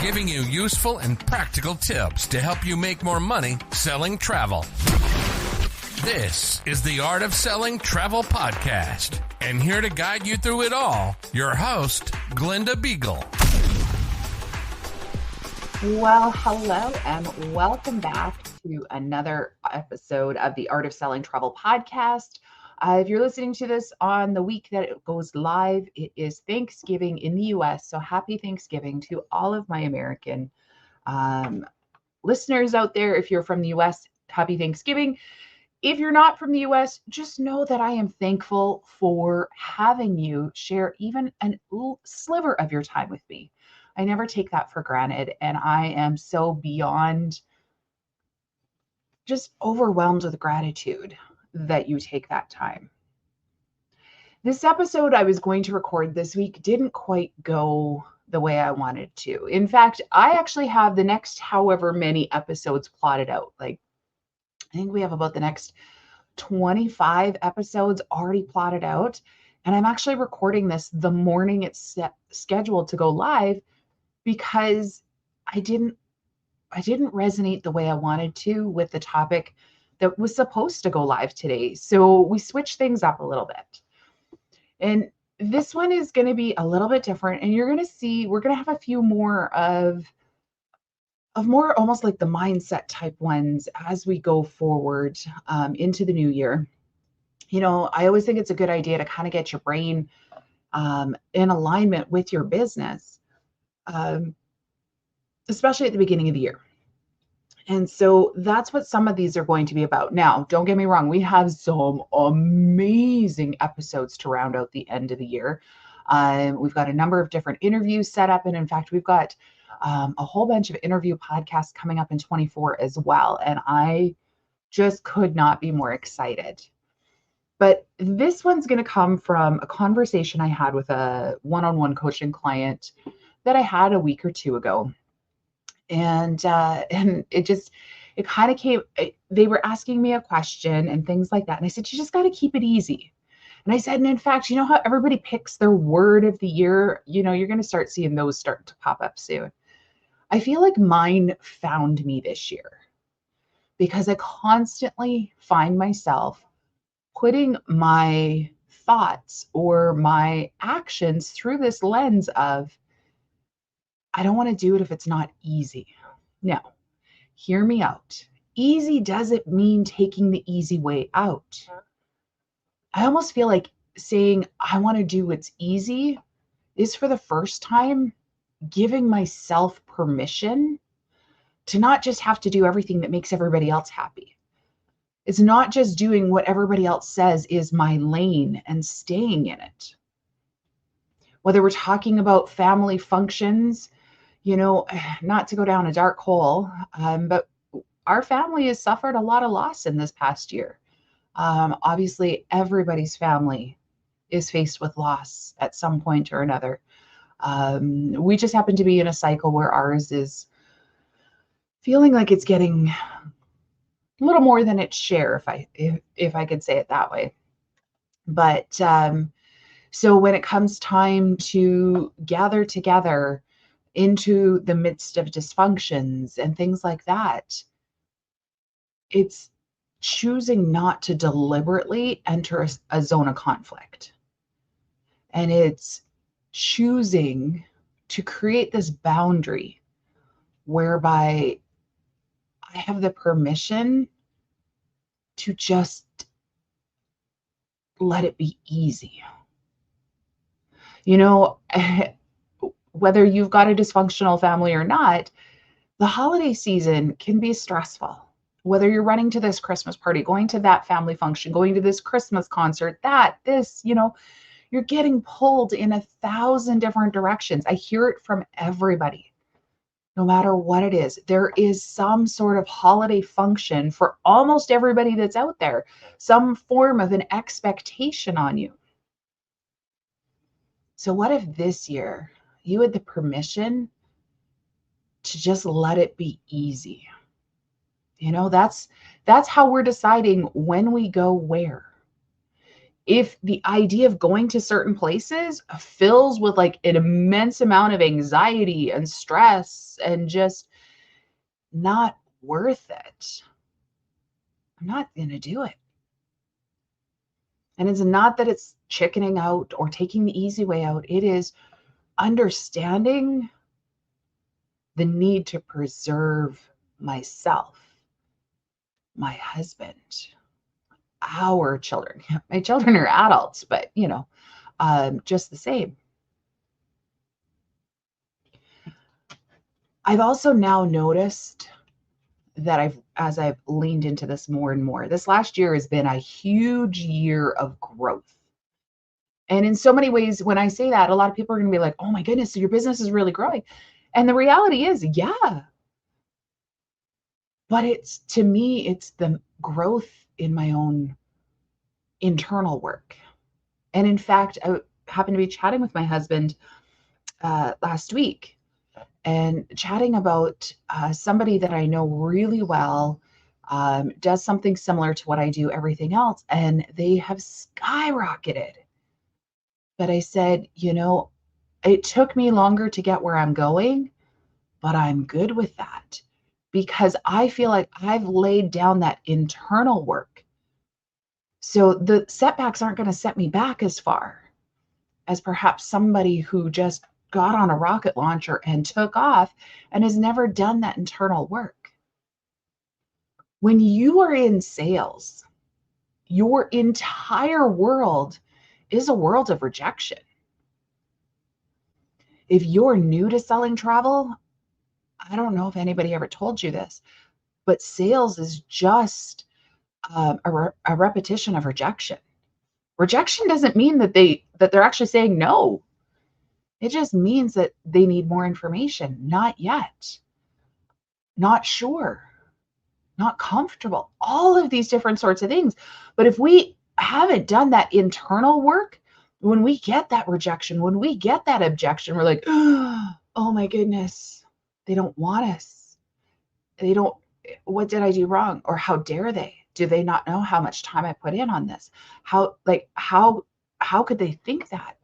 giving you useful and practical tips to help you make more money selling travel. This is the Art of Selling Travel Podcast, and here to guide you through it all, your host, Glenda Beagle. Well, hello, and welcome back to another episode of the Art of Selling Travel Podcast. If you're listening to this on the week that it goes live, it is Thanksgiving in the U.S., so happy Thanksgiving to all of my American listeners out there. If you're from the U.S., happy Thanksgiving. If you're not from the U.S., just know that I am thankful for having you share even a little sliver of your time with me. I never take that for granted, and I am so beyond just overwhelmed with gratitude that you take that time. This episode I was going to record this week didn't quite go the way I wanted to. In fact, I actually have the next however many episodes plotted out. I think we have about the next 25 episodes already plotted out. And I'm actually recording this the morning it's scheduled to go live because I didn't resonate the way I wanted to with the topic that was supposed to go live today. So we switched things up a little bit. And this one is going to be a little bit different. And you're going to see, we're going to have a few more of more almost like the mindset type ones as we go forward into the new year. You know, I always think it's a good idea to kind of get your brain in alignment with your business, especially at the beginning of the year. And so that's what some of these are going to be about. Now, don't get me wrong. We have some amazing episodes to round out the end of the year. We've got a number of different interviews set up. And in fact, we've got a whole bunch of interview podcasts coming up in 24 as well. And I just could not be more excited. But this one's going to come from a conversation I had with a one-on-one coaching client that I had a week or two ago. And it kind of came, they were asking me a question and things like that. And I said, you just got to keep it easy. And I said, and in fact, you know how everybody picks their word of the year? You know, you're going to start seeing those start to pop up soon. I feel like mine found me this year because I constantly find myself putting my thoughts or my actions through this lens of, I don't want to do it if it's not easy. Now, hear me out. Easy doesn't mean taking the easy way out. I almost feel like saying, I want to do what's easy is for the first time giving myself permission to not just have to do everything that makes everybody else happy. It's not just doing what everybody else says is my lane and staying in it. Whether we're talking about family functions, you know, not to go down a dark hole, but our family has suffered a lot of loss in this past year. Obviously, everybody's family is faced with loss at some point or another. We just happen to be in a cycle where ours is feeling like it's getting a little more than its share, if I could say it that way. But so when it comes time to gather together into the midst of dysfunctions and things like that, it's choosing not to deliberately enter a zone of conflict. And it's choosing to create this boundary whereby I have the permission to just let it be easy. You know, whether you've got a dysfunctional family or not, the holiday season can be stressful. Whether you're running to this Christmas party, going to that family function, going to this Christmas concert, this, you know, you're getting pulled in 1,000 different directions. I hear it from everybody. No matter what it is, there is some sort of holiday function for almost everybody that's out there, some form of an expectation on you. So what if this year you had the permission to just let it be easy? You know, that's how we're deciding when we go where. If the idea of going to certain places fills with like an immense amount of anxiety and stress and just not worth it, I'm not going to do it. And it's not that it's chickening out or taking the easy way out. It is understanding the need to preserve myself, my husband, our children. My children are adults, but just the same. I've also now noticed that as I've leaned into this more and more, this last year has been a huge year of growth. And in so many ways, when I say that, a lot of people are going to be like, oh my goodness, so your business is really growing. And the reality is, yeah. But to me, it's the growth in my own internal work. And in fact, I happened to be chatting with my husband last week and chatting about somebody that I know really well, does something similar to what I do, everything else, and they have skyrocketed. But I said, it took me longer to get where I'm going, but I'm good with that because I feel like I've laid down that internal work. So the setbacks aren't going to set me back as far as perhaps somebody who just got on a rocket launcher and took off and has never done that internal work. When you are in sales, your entire world is a world of rejection. If you're new to selling travel, I don't know if anybody ever told you this, but sales is just a repetition of rejection. Rejection doesn't mean that they're actually saying no. It just means that they need more information. Not yet. Not sure. Not comfortable. All of these different sorts of things. But if we haven't done that internal work, when we get that rejection, when we get that objection, we're like, oh my goodness, they don't want us. What did I do wrong? Or how dare they? Do they not know how much time I put in on this? How could they think that?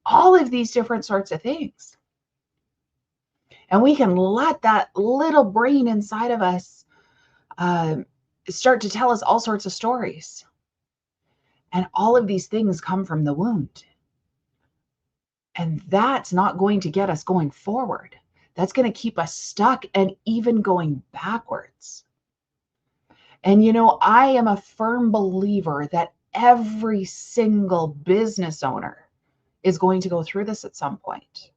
All of these different sorts of things. And we can let that little brain inside of us start to tell us all sorts of stories. And all of these things come from the wound. And that's not going to get us going forward. That's going to keep us stuck and even going backwards. And I am a firm believer that every single business owner is going to go through this at some point.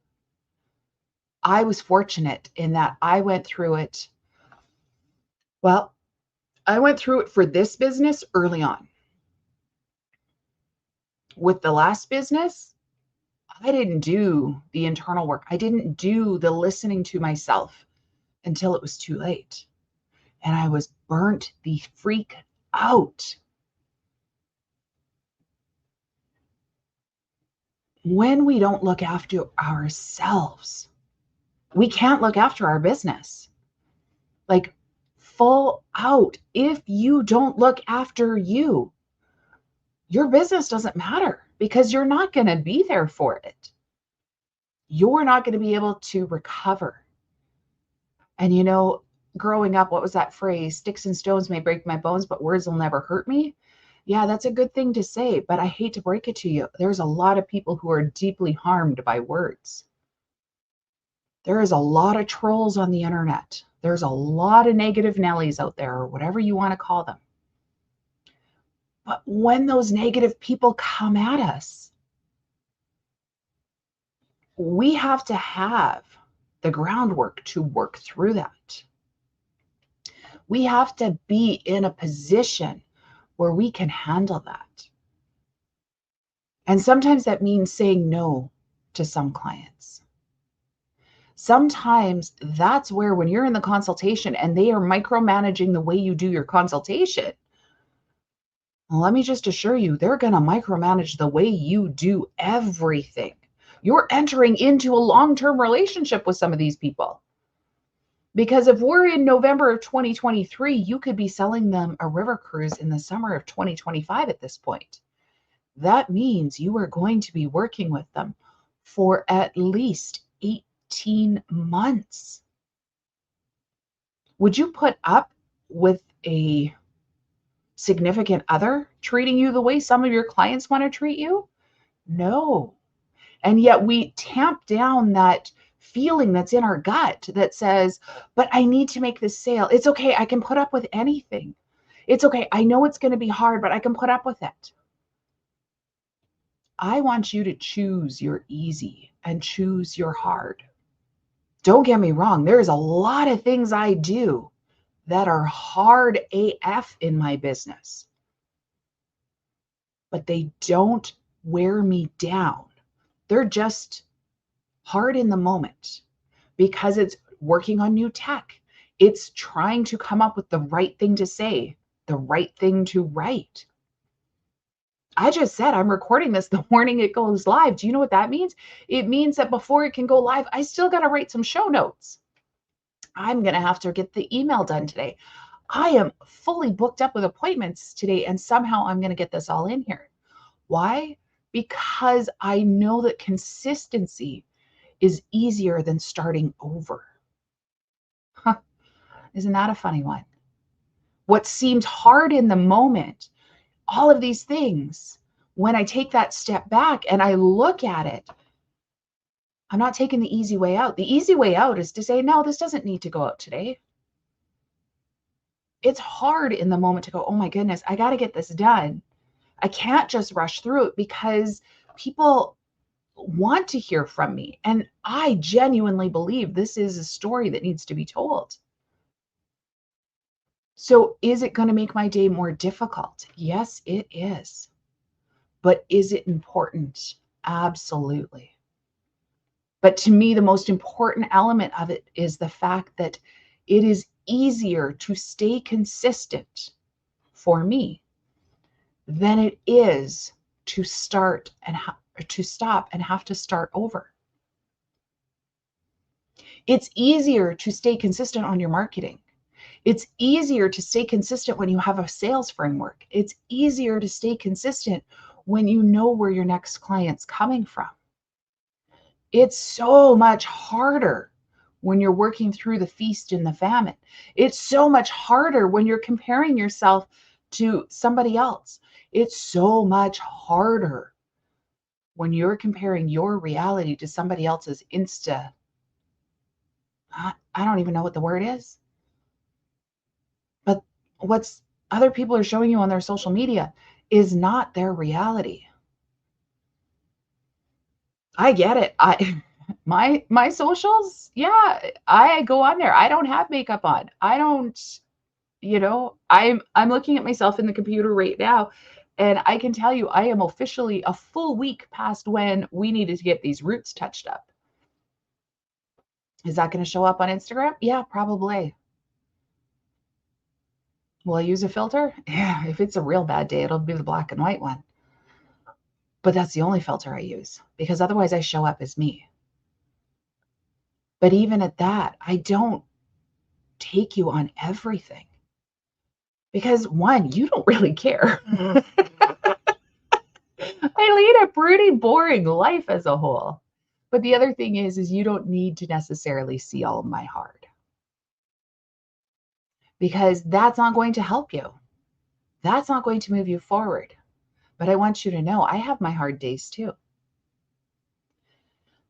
I was fortunate in that I went through it. Well, I went through it for this business early on. With the last business, I didn't do the internal work. I didn't do the listening to myself until it was too late. And I was burnt the freak out. When we don't look after ourselves, we can't look after our business. Like full out. If you don't look after you, your business doesn't matter because you're not going to be there for it. You're not going to be able to recover. And growing up, what was that phrase? Sticks and stones may break my bones, but words will never hurt me. Yeah, that's a good thing to say, but I hate to break it to you. There's a lot of people who are deeply harmed by words. There is a lot of trolls on the internet. There's a lot of negative Nellies out there, or whatever you want to call them. But when those negative people come at us, we have to have the groundwork to work through that. We have to be in a position where we can handle that. And sometimes that means saying no to some clients. Sometimes that's where, when you're in the consultation and they are micromanaging the way you do your consultation, well, let me just assure you, they're going to micromanage the way you do everything. You're entering into a long-term relationship with some of these people. Because if we're in November of 2023, you could be selling them a river cruise in the summer of 2025 at this point. that means you are going to be working with them for at least 18 months. Would you put up with a significant other treating you the way some of your clients want to treat you? No. And yet we tamp down that feeling that's in our gut that says, but I need to make this sale. It's okay. I can put up with anything. It's okay. I know it's going to be hard, but I can put up with it. I want you to choose your easy and choose your hard. Don't get me wrong. There's a lot of things I do that are hard AF in my business, but they don't wear me down. They're just hard in the moment because it's working on new tech. It's trying to come up with the right thing to say, the right thing to write. I just said I'm recording this the morning it goes live. Do you know what that means? It means that before it can go live, I still got to write some show notes. I'm going to have to get the email done today. I am fully booked up with appointments today, and somehow I'm going to get this all in here. Why? Because I know that consistency is easier than starting over. Huh. Isn't that a funny one? What seemed hard in the moment, all of these things, when I take that step back and I look at it, I'm not taking the easy way out. The easy way out is to say, no, this doesn't need to go out today. It's hard in the moment to go, oh my goodness, I got to get this done. I can't just rush through it because people want to hear from me. And I genuinely believe this is a story that needs to be told. So is it going to make my day more difficult? Yes, it is. But is it important? Absolutely. But to me, the most important element of it is the fact that it is easier to stay consistent for me than it is to start and to stop and have to start over. It's easier to stay consistent on your marketing. It's easier to stay consistent when you have a sales framework. It's easier to stay consistent when you know where your next client's coming from. It's so much harder when you're working through the feast and the famine. It's so much harder when you're comparing yourself to somebody else. It's so much harder when you're comparing your reality to somebody else's I don't even know what the word is. But what's other people are showing you on their social media is not their reality. I get it. My socials, yeah, I go on there. I don't have makeup on. I don't, I'm looking at myself in the computer right now, and I can tell you I am officially a full week past when we needed to get these roots touched up. Is that going to show up on Instagram? Yeah, probably. Will I use a filter? Yeah, if it's a real bad day, it'll be the black and white one. But that's the only filter I use because otherwise I show up as me. But even at that, I don't take you on everything because one, you don't really care. I lead a pretty boring life as a whole. But the other thing is you don't need to necessarily see all of my hard because that's not going to help you. That's not going to move you forward. But I want you to know I have my hard days too.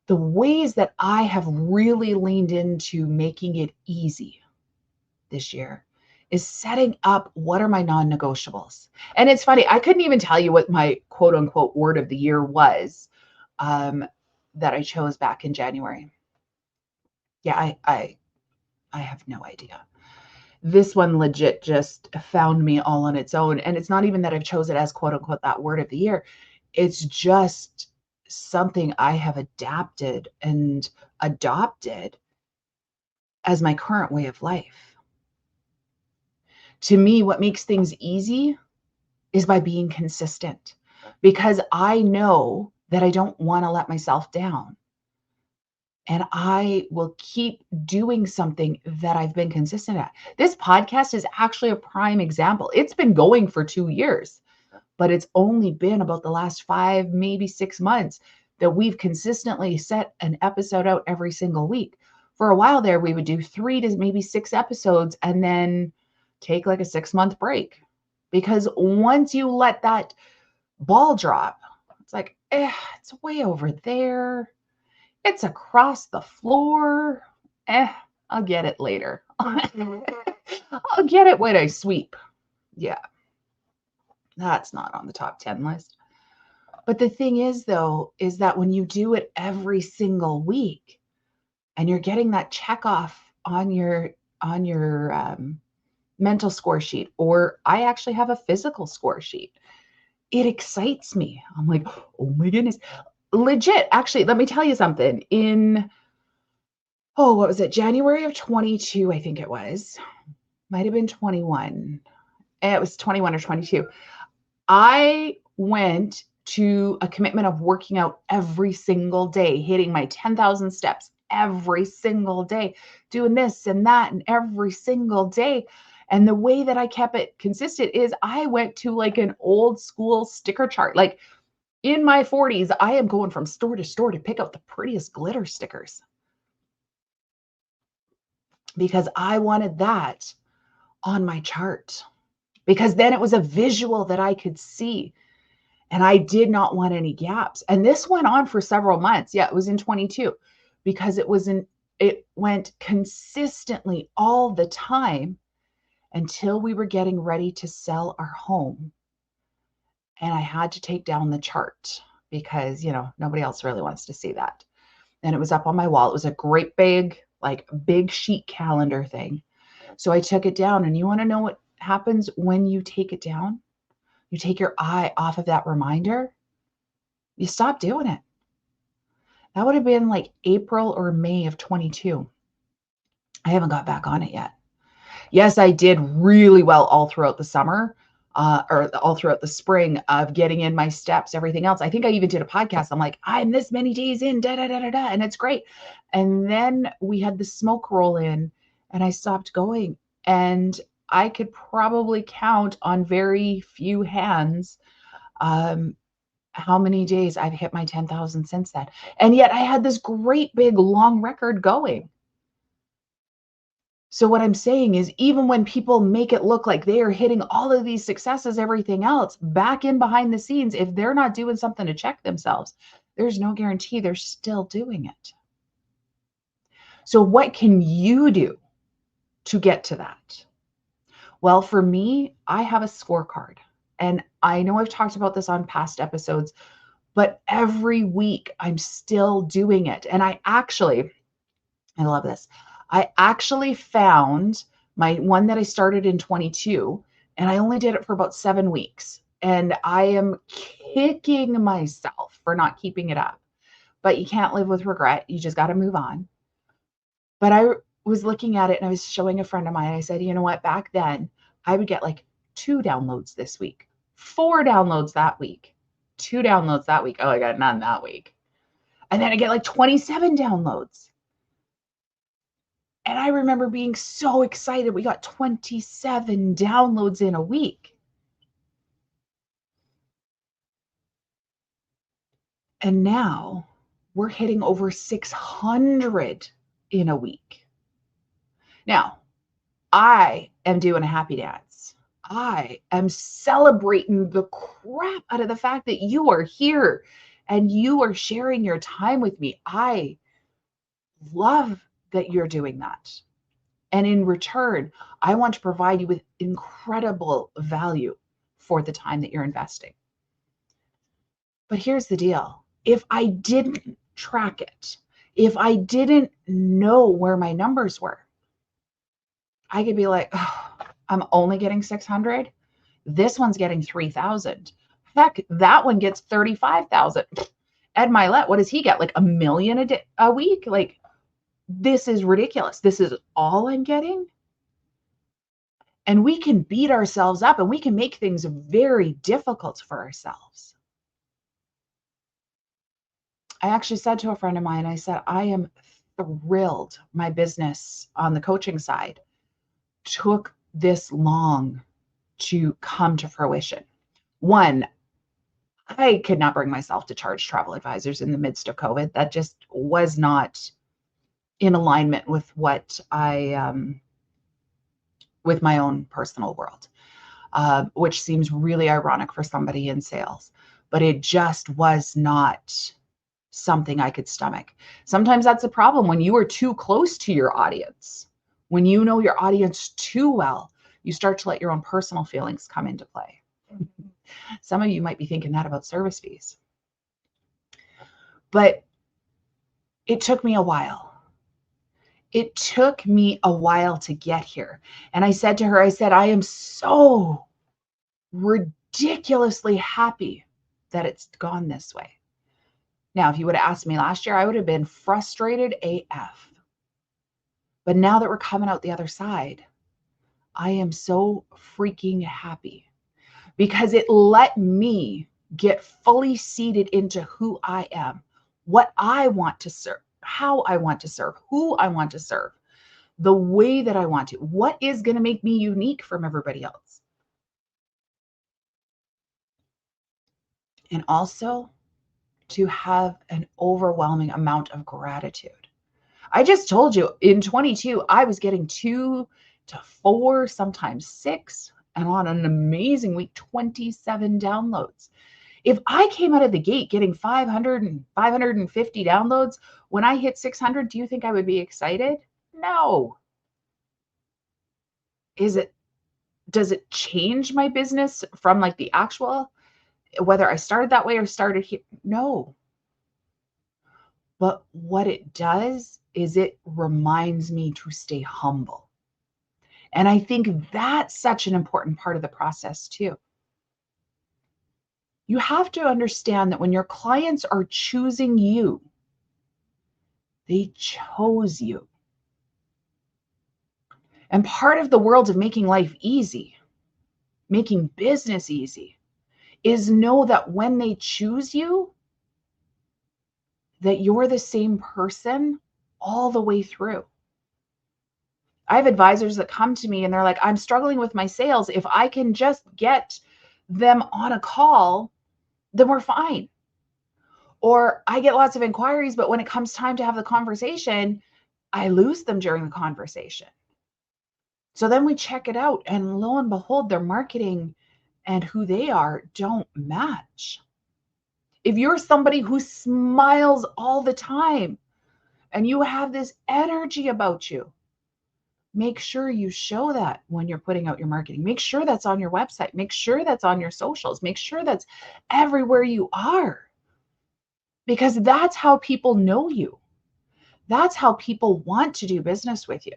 The ways that I have really leaned into making it easy this year is setting up what are my non-negotiables. And it's funny, I couldn't even tell you what my quote unquote word of the year was that I chose back in January. Yeah, I have no idea. This one legit just found me all on its own. And it's not even that I've chosen it as quote unquote that word of the year. It's just something I have adapted and adopted as my current way of life. To me, what makes things easy is by being consistent because I know that I don't want to let myself down. And I will keep doing something that I've been consistent at. This podcast is actually a prime example. It's been going for 2 years, but it's only been about the last 5, maybe 6 months that we've consistently set an episode out every single week. For a while there, we would do 3 to maybe 6 episodes and then take like a 6-month break. Because once you let that ball drop, it's like, it's way over there. It's across the floor. I'll get it later. I'll get it when I sweep. Yeah. That's not on the top 10 list. But the thing is, though, is that when you do it every single week and you're getting that check off on your mental score sheet, or I actually have a physical score sheet, it excites me. I'm like, oh my goodness. Legit. Actually, let me tell you something. What was it? January of 22, I think it was. Might have been 21. It was 21 or 22. I went to a commitment of working out every single day, hitting my 10,000 steps every single day, doing this and that and every single day. And the way that I kept it consistent is I went to like an old school sticker chart. Like in my 40s, I am going from store to store to pick out the prettiest glitter stickers because I wanted that on my chart, because then it was a visual that I could see. And I did not want any gaps. And this went on for several months. Yeah, it was in 22 because it went consistently all the time until we were getting ready to sell our home. And I had to take down the chart because, nobody else really wants to see that. And it was up on my wall. It was a great big sheet calendar thing. So I took it down. And you want to know what happens when you take it down? You take your eye off of that reminder, you stop doing it. That would have been like April or May of 22. I haven't got back on it yet. Yes, I did really well all throughout the summer, or all throughout the spring of getting in my steps, everything else. I think I even did a podcast. I'm like, I'm this many days in, and it's great. And then we had the smoke roll in and I stopped going. And I could probably count on very few hands how many days I've hit my 10,000 since then. And yet I had this great big long record going. So what I'm saying is, even when people make it look like they are hitting all of these successes, everything else, back in behind the scenes, if they're not doing something to check themselves, there's no guarantee they're still doing it. So what can you do to get to that? Well, for me, I have a scorecard. And I know I've talked about this on past episodes, but every week I'm still doing it. And I love this. I actually found my one that I started in 22, and I only did it for about 7 weeks. And I am kicking myself for not keeping it up. But you can't live with regret. You just got to move on. But I was looking at it and I was showing a friend of mine. I said, you know what? Back then, I would get like 2 downloads this week, 4 downloads that week, 2 downloads that week. Oh, I got none that week. And then I get like 27 downloads. And I remember being so excited. We got 27 downloads in a week. And now we're hitting over 600 in a week. Now, I am doing a happy dance. I am celebrating the crap out of the fact that you are here and you are sharing your time with me. I love that you're doing that. And in return, I want to provide you with incredible value for the time that you're investing. But here's the deal. If I didn't track it, if I didn't know where my numbers were, I could be like, oh, I'm only getting 600. This one's getting 3,000. Heck, that one gets 35,000. Ed Milet, what does he get? Like $1 million a week? Like, this is ridiculous. This is all I'm getting. And we can beat ourselves up and we can make things very difficult for ourselves. I actually said to a friend of mine, I said, I am thrilled my business on the coaching side took this long to come to fruition. One, I could not bring myself to charge travel advisors in the midst of COVID. That just was not in alignment with what with my own personal world, which seems really ironic for somebody in sales, but it just was not something I could stomach. Sometimes that's a problem when you are too close to your audience. When you know your audience too well, you start to let your own personal feelings come into play. Some of you might be thinking that about service fees. But it took me a while. It took me a while to get here. And I said to her, I am so ridiculously happy that it's gone this way. Now, if you would have asked me last year, I would have been frustrated AF. But now that we're coming out the other side, I am so freaking happy because it let me get fully seated into who I am, what I want to serve, how I want to serve, who I want to serve, the way that I want to, what is going to make me unique from everybody else. And also to have an overwhelming amount of gratitude. I just told you in 22, I was getting 2 to 4, sometimes 6, and on an amazing week, 27 downloads. If I came out of the gate getting 500 and 550 downloads, when I hit 600, do you think I would be excited? No. Does it change my business from like the actual, whether I started that way or started here? No. But what it does is it reminds me to stay humble. And I think that's such an important part of the process too. You have to understand that when your clients are choosing you, they chose you. And part of the world of making life easy, making business easy, is know that when they choose you, that you're the same person all the way through. I have advisors that come to me and they're like, I'm struggling with my sales. If I can just get them on a call, then we're fine. Or I get lots of inquiries, but when it comes time to have the conversation, I lose them during the conversation. So then we check it out, and lo and behold, their marketing and who they are don't match. If you're somebody who smiles all the time and you have this energy about you, make sure you show that when you're putting out your marketing. Make sure that's on your website. Make sure that's on your socials. Make sure that's everywhere you are. Because that's how people know you. That's how people want to do business with you.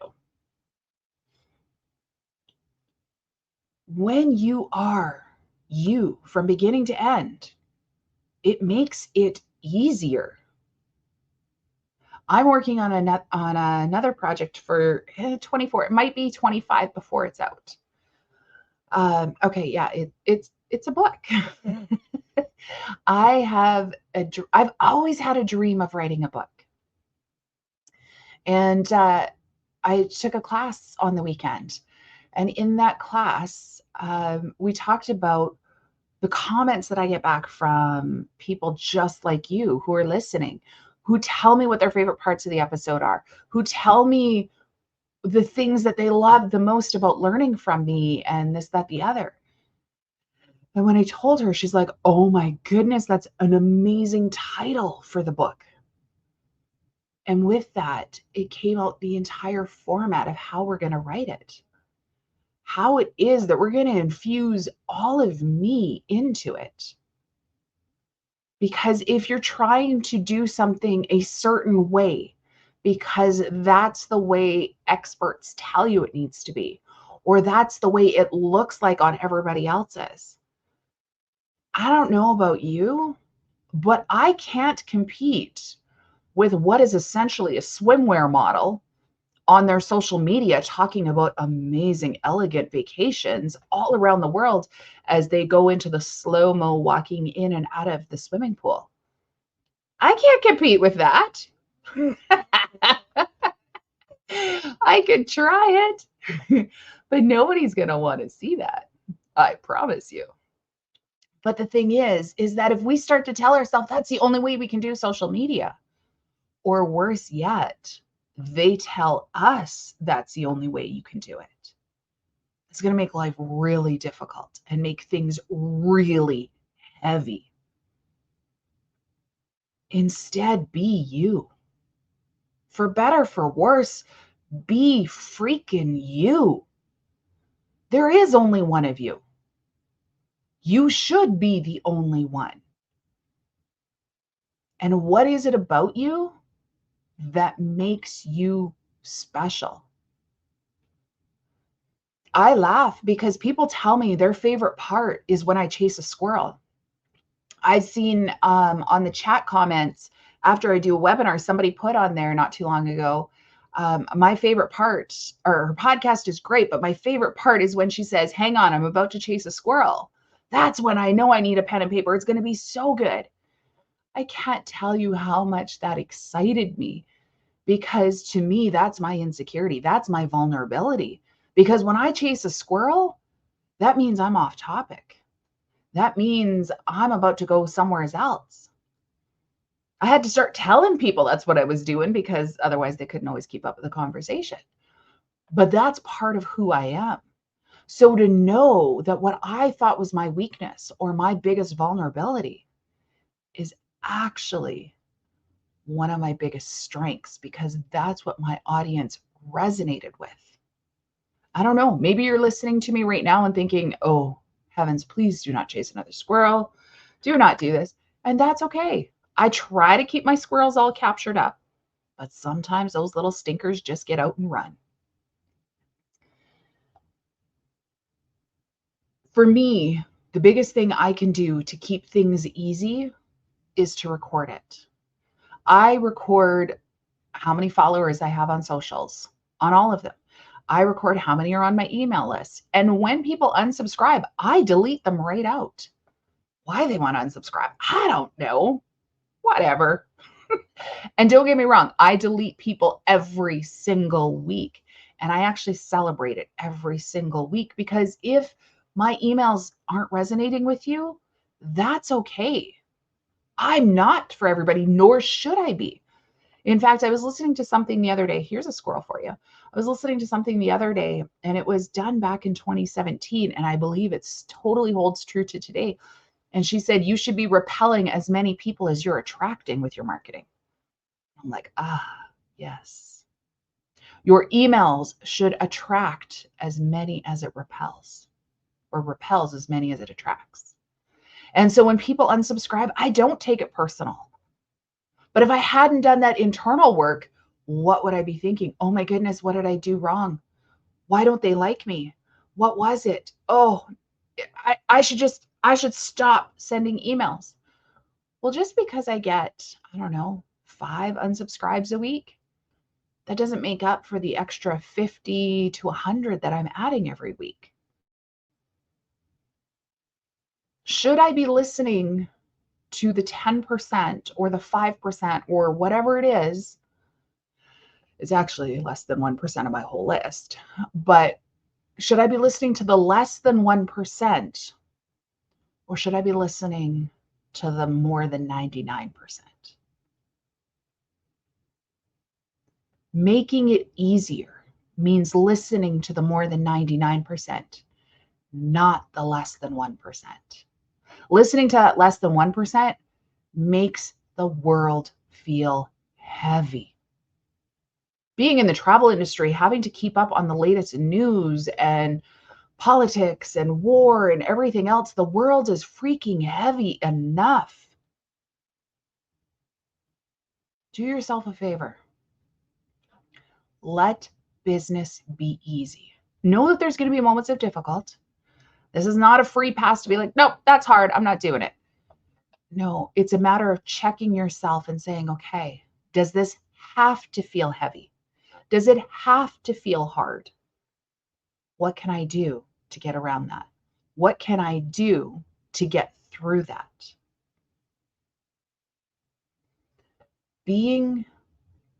When you are you from beginning to end, it makes it easier. I'm working on another project for 24. It might be 25 before it's out. Okay, yeah, it's a book. I've always had a dream of writing a book. And I took a class on the weekend. And in that class, we talked about the comments that I get back from people just like you who are listening, who tell me what their favorite parts of the episode are, who tell me the things that they love the most about learning from me and this, that, the other. And when I told her, she's like, oh my goodness, that's an amazing title for the book. And with that, it came out the entire format of how we're going to write it. How it is that we're going to infuse all of me into it. Because if you're trying to do something a certain way, because that's the way experts tell you it needs to be, or that's the way it looks like on everybody else's, I don't know about you, but I can't compete with what is essentially a swimwear model on their social media talking about amazing, elegant vacations all around the world as they go into the slow-mo walking in and out of the swimming pool. I can't compete with that. I could try it, but nobody's going to want to see that. I promise you. But the thing is that if we start to tell ourselves that's the only way we can do social media, or worse yet, they tell us that's the only way you can do it, it's going to make life really difficult and make things really heavy. Instead, be you. For better, for worse, be freaking you. There is only one of you. You should be the only one. And what is it about you that makes you special? I laugh because people tell me their favorite part is when I chase a squirrel. I've seen on the chat comments after I do a webinar, somebody put on there not too long ago, my favorite part, or her podcast is great, but my favorite part is when she says, hang on, I'm about to chase a squirrel. That's when I know I need a pen and paper. It's going to be so good. I can't tell you how much that excited me, because to me, that's my insecurity. That's my vulnerability. Because when I chase a squirrel, that means I'm off topic. That means I'm about to go somewhere else. I had to start telling people that's what I was doing, because otherwise they couldn't always keep up with the conversation. But that's part of who I am. So to know that what I thought was my weakness or my biggest vulnerability is actually one of my biggest strengths, because that's what my audience resonated with. I don't know, maybe you're listening to me right now and thinking, oh, heavens, please do not chase another squirrel. Do not do this. And that's okay. I try to keep my squirrels all captured up, but sometimes those little stinkers just get out and run. For me, the biggest thing I can do to keep things easy is to record it. I record how many followers I have on socials, on all of them. I record how many are on my email list. And when people unsubscribe, I delete them right out. Why they want to unsubscribe, I don't know. Whatever. And don't get me wrong, I delete people every single week. And I actually celebrate it every single week, because if my emails aren't resonating with you, that's okay. I'm not for everybody, nor should I be. In fact, I was listening to something the other day. Here's a squirrel for you. I was listening to something the other day, and it was done back in 2017. And I believe it's totally holds true to today. And she said, you should be repelling as many people as you're attracting with your marketing. I'm like, yes. Your emails should attract as many as it repels, or repels as many as it attracts. And so when people unsubscribe, I don't take it personal. But if I hadn't done that internal work, what would I be thinking? Oh my goodness, what did I do wrong? Why don't they like me? What was it? Oh, I should stop sending emails. Well, just because I get, I don't know, 5 unsubscribes a week, that doesn't make up for the extra 50 to 100 that I'm adding every week. Should I be listening to the 10% or the 5% or whatever it is? It's actually less than 1% of my whole list. But should I be listening to the less than 1%, or should I be listening to the more than 99%? Making it easier means listening to the more than 99%, not the less than 1%. Listening to that less than 1% makes the world feel heavy. Being in the travel industry, having to keep up on the latest news and politics and war and everything else, the world is freaking heavy enough. Do yourself a favor. Let business be easy. Know that there's going to be moments of difficult. This is not a free pass to be like, nope, that's hard, I'm not doing it. No, it's a matter of checking yourself and saying, okay, does this have to feel heavy? Does it have to feel hard? What can I do to get around that? What can I do to get through that? Being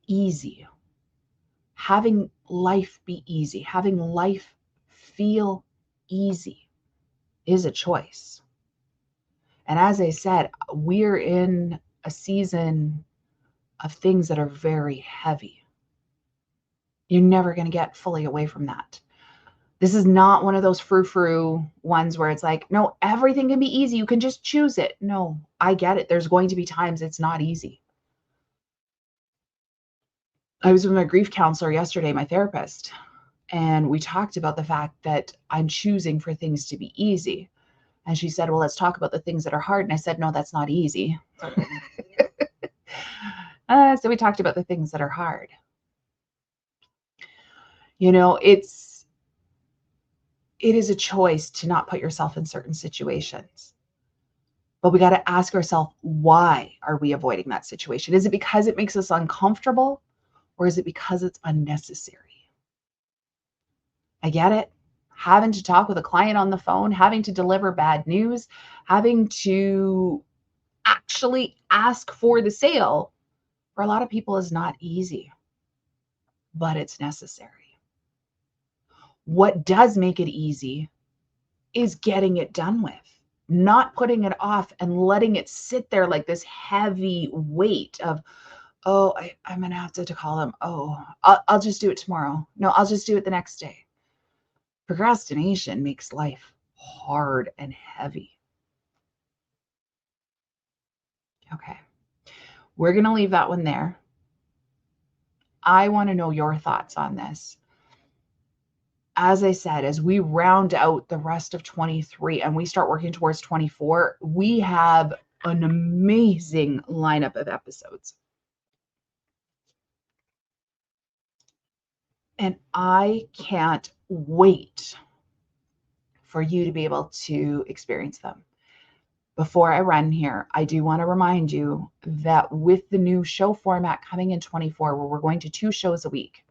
easy, having life be easy, having life feel easy is a choice. And as I said, we're in a season of things that are very heavy. You're never going to get fully away from that. This is not one of those frou-frou ones where it's like, no, everything can be easy. You can just choose it. No, I get it. There's going to be times it's not easy. I was with my grief counselor yesterday, my therapist, and we talked about the fact that I'm choosing for things to be easy. And she said, well, let's talk about the things that are hard. And I said, no, that's not easy. So we talked about the things that are hard. You know, it is a choice to not put yourself in certain situations. But we got to ask ourselves, why are we avoiding that situation? Is it because it makes us uncomfortable, or is it because it's unnecessary? I get it. Having to talk with a client on the phone, having to deliver bad news, having to actually ask for the sale for a lot of people is not easy, but it's necessary. What does make it easy is getting it done with, not putting it off and letting it sit there like this heavy weight of, oh, I'm going to have to call them. Oh, I'll just do it tomorrow. No, I'll just do it the next day. Procrastination makes life hard and heavy. Okay. We're going to leave that one there. I want to know your thoughts on this. As I said, as we round out the rest of 23 and we start working towards 24, we have an amazing lineup of episodes. And I can't wait for you to be able to experience them. Before I run here, I do want to remind you that with the new show format coming in 24, where we're going to 2 shows a week,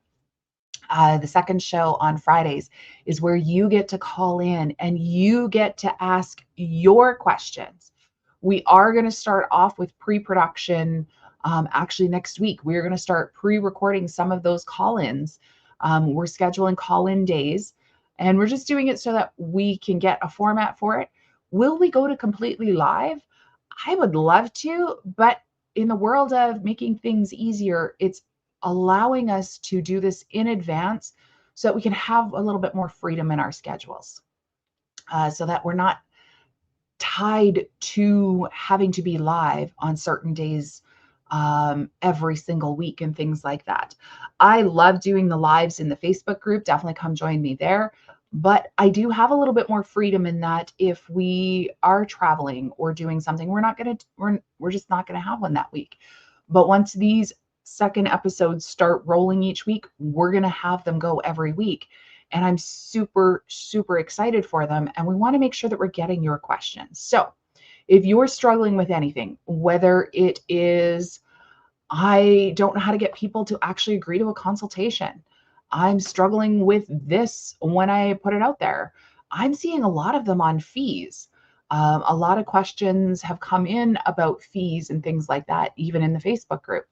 the second show on Fridays is where you get to call in and you get to ask your questions. We are going to start off with pre-production. Actually, next week, we're going to start pre-recording some of those call-ins. We're scheduling call-in days, and we're just doing it so that we can get a format for it. Will we go to completely live? I would love to, but in the world of making things easier, it's allowing us to do this in advance so that we can have a little bit more freedom in our schedules, so that we're not tied to having to be live on certain days every single week and things like that. I love doing the lives in the Facebook group. Definitely come join me there. But I do have a little bit more freedom in that if we are traveling or doing something, we're just not going to have one that week. But once these second episodes start rolling each week, we're going to have them go every week. And I'm super, super excited for them. And we want to make sure that we're getting your questions. So if you're struggling with anything, whether it is, I don't know how to get people to actually agree to a consultation, I'm struggling with this when I put it out there, I'm seeing a lot of them on fees. A lot of questions have come in about fees and things like that, even in the Facebook group.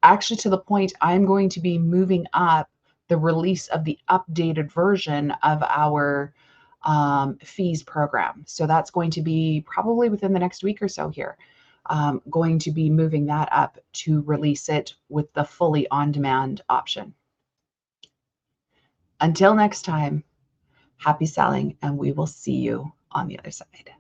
Actually, to the point, I'm going to be moving up the release of the updated version of our fees program. So that's going to be probably within the next week or so here. Going to be moving that up to release it with the fully on-demand option. Until next time, happy selling, and we will see you on the other side.